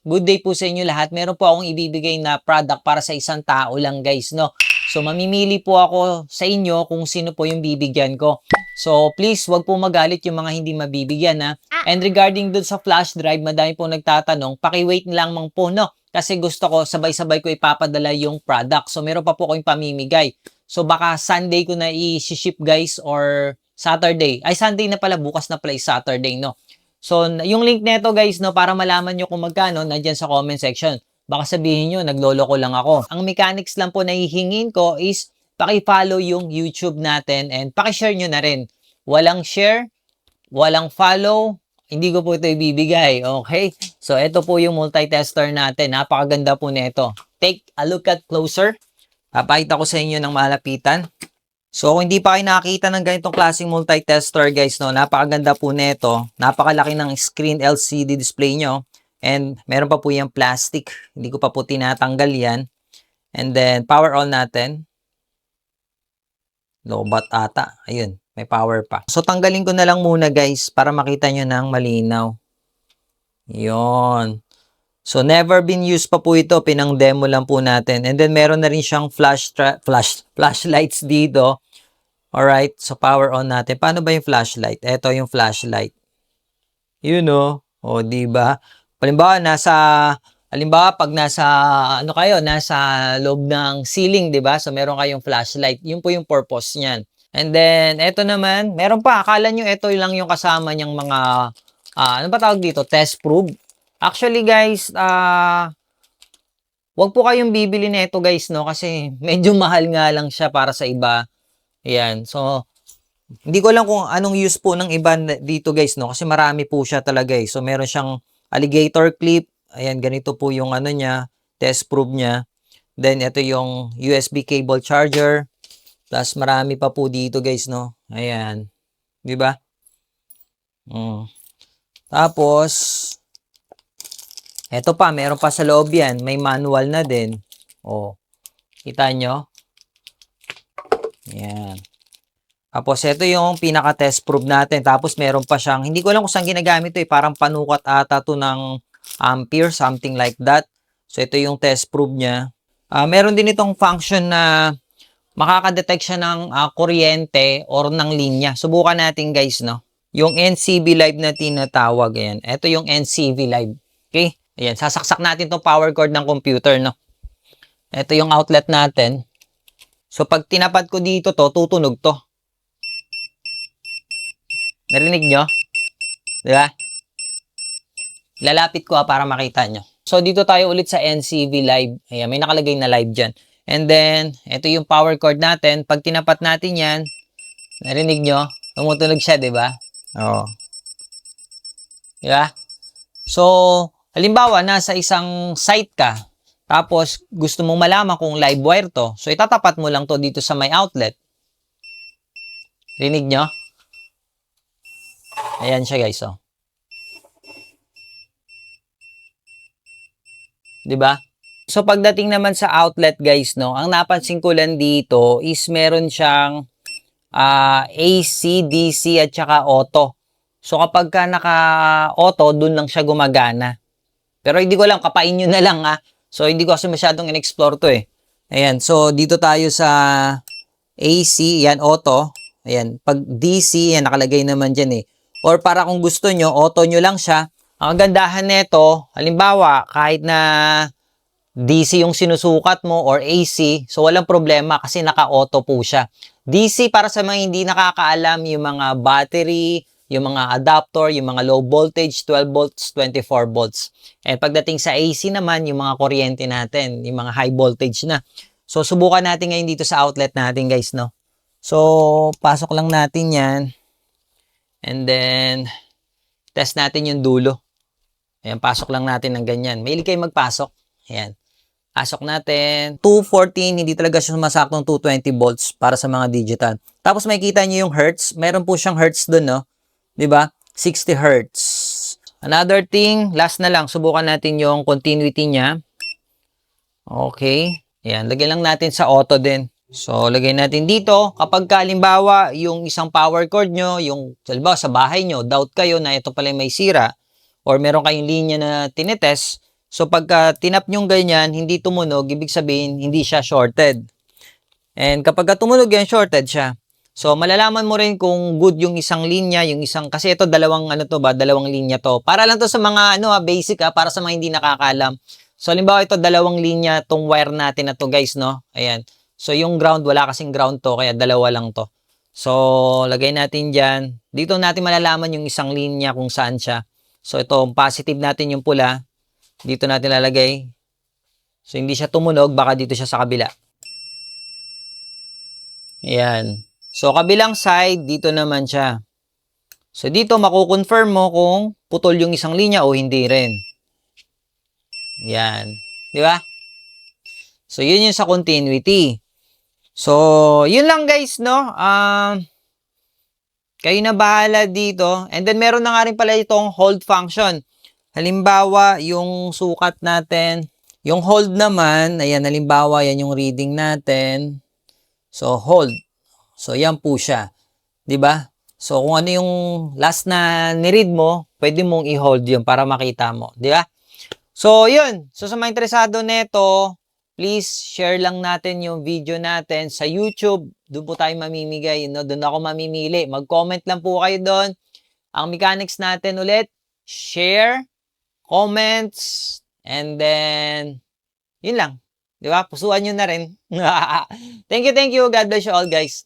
good day po sa inyo lahat. Meron po akong ibibigay na product para sa isang tao lang guys, no? So mamimili po ako sa inyo kung sino po yung bibigyan ko. So please, wag po magalit yung mga hindi mabibigyan ha. And regarding dun sa flash drive, madami po nagtatanong, paki-wait lang po no. Kasi gusto ko sabay-sabay ko ipapadala yung product. So meron pa po akong pamimigay. So baka Sunday ko na i-ship guys or Saturday. Ay Sunday na pala, bukas na pala Saturday no. So, yung link nito guys, no, para malaman nyo kung magkano, nandyan sa comment section. Baka sabihin nyo, nagloloko lang ako. Ang mechanics lang po na hihingin ko is paki-follow yung YouTube natin and paki-share nyo na rin. Walang share, walang follow, hindi ko po ito ibibigay. Okay? So, ito po yung multi-tester natin. Napakaganda po nito. Take a look at closer. Papakita ko sa inyo ng malapitan. So, kung hindi pa kayo nakakita ng ganitong klaseng multi-tester guys, no, napakaganda po nito. Napakalaki ng screen LCD display nyo. And meron pa po yung plastic. Hindi ko pa po tinatanggal yan. And then, power on natin. Lobat ata. Ayun, may power pa. So, tanggalin ko na lang muna guys para makita nyo ng malinaw. Yun. So, never been used pa po ito. Pinang-demo lang po natin. And then, meron na rin siyang flashlights dito. Alright, so power on natin. Paano ba yung flashlight? Ito yung flashlight. You know, o diba? Halimbawa, pag nasa loob ng ceiling, diba? So, meron kayong flashlight. Yun po yung purpose niyan. And then, ito naman, meron pa. Akala nyo ito lang yung kasama niyang mga, ano ba tawag dito? Test probe. Actually, guys, wag po kayong bibili nito guys, no? Kasi medyo mahal nga lang siya para sa iba. Ayan. So, hindi ko lang kung anong use po ng iba dito guys, no? Kasi marami po siya talaga eh. So, meron siyang alligator clip. Ayan, ganito po yung ano niya, test probe niya. Then, ito yung USB cable charger. Plus, marami pa po dito guys, no? Ayan. Di ba? Tapos, eto pa, meron pa sa loob yan. May manual na din. Oh, kita nyo? Yan. Tapos, ito yung pinaka-test probe natin. Tapos, meron pa siyang, hindi ko alam kung saan ginagamit ito eh. Parang panukat ata to ng ampere, something like that. So, ito yung test probe niya. Meron din itong function na makakadetect siya ng kuryente or ng linya. Subukan natin guys, no? Yung NCV Live na tinatawag. Ayan. Ito yung NCV Live. Okay? Ayan. Sasaksak natin itong power cord ng computer, no? Ito yung outlet natin. So, pag tinapat ko dito to, tutunog to. Narinig nyo? Diba? Lalapit ko para makita nyo. So, dito tayo ulit sa NCV Live. Ayan, may nakalagay na live dyan. And then, ito yung power cord natin. Pag tinapat natin yan, narinig nyo? Tumutunog siya, diba? Oo. Diba? So, halimbawa, nasa isang site ka. Tapos, gusto mong malaman kung live wire to. So, itatapat mo lang to dito sa may outlet. Rinig nyo? Ayan siya guys, oh. Diba? So, pagdating naman sa outlet guys, no, ang napansin ko lang dito is meron siyang AC, DC, at saka auto. So, kapag ka naka-auto, dun lang siya gumagana. Pero hindi ko alam, kapain nyo na lang ha. So, hindi ko kasi masyadong in-explore to eh. Ayan. So, dito tayo sa AC. Yan, auto. Ayan. Pag DC, yan, nakalagay naman dyan eh. Or para kung gusto nyo, auto nyo lang siya. Ang gandahan nito, halimbawa, kahit na DC yung sinusukat mo or AC, so walang problema kasi naka-auto po siya. DC para sa mga hindi nakakaalam, yung mga battery, yung mga adapter, yung mga low voltage, 12 volts, 24 volts. And pagdating sa AC naman, yung mga kuryente natin, yung mga high voltage na. So, subukan natin ngayon dito sa outlet natin, guys, no? So, pasok lang natin yan. And then, test natin yung dulo. Ayan, pasok lang natin ng ganyan. Mahilig kayo magpasok. Ayan. Pasok natin. 214, hindi talaga siya sumasaktong 220 volts para sa mga digital. Tapos makikita niyo yung hertz. Meron po siyang hertz dun, no? 'Di ba? 60 hertz. Another thing, last na lang, subukan natin yung continuity niya. Okay. Ayan, lagyan lang natin sa auto din. So, lagay natin dito. Kapag halimbawa, yung isang power cord nyo, yung halimbawa sa bahay nyo, doubt kayo na ito pala may sira, or meron kayong linya na tinetest, So pagka tinap nyo ganyan, hindi tumunog, ibig sabihin hindi siya shorted. And kapag tumunog yan, shorted siya. So malalaman mo rin kung good yung isang linya, yung isang, kasi ito dalawang ano to ba, dalawang linya to. Para lang to sa mga ano basic para sa mga hindi nakakaalam. So halimbawa ito dalawang linya tong wire natin na to guys, no? Ayan. So yung ground, wala kasing ground to, kaya dalawa lang to. So lagay natin dyan. Dito natin malalaman yung isang linya kung saan siya. So ito, positive natin yung pula. Dito natin lalagay. So hindi siya tumunog, baka dito siya sa kabila. Ayan. So, kabilang side, dito naman siya. So, dito makukonfirm mo kung putol yung isang linya o hindi rin. Ayan. Di ba? So, yun yung sa continuity. So, yun lang guys, no? Kayo na bahala dito. And then, meron na nga rin pala itong hold function. Halimbawa, yung sukat natin. Yung hold naman, ayan, halimbawa, yan yung reading natin. So, hold. So, yan po siya. 'Di ba? So, kung ano yung last na ni-read mo, pwede mong i-hold yun para makita mo. 'Di ba? So, yun. So, sa mga interesado nito, please share lang natin yung video natin sa YouTube. Doon po tayo mamimigay. No? Doon ako mamimili. Mag-comment lang po kayo doon. Ang mechanics natin ulit, share, comments, and then, yun lang. 'Di ba? Pusuan nyo na rin. Thank you, thank you. God bless you all, guys.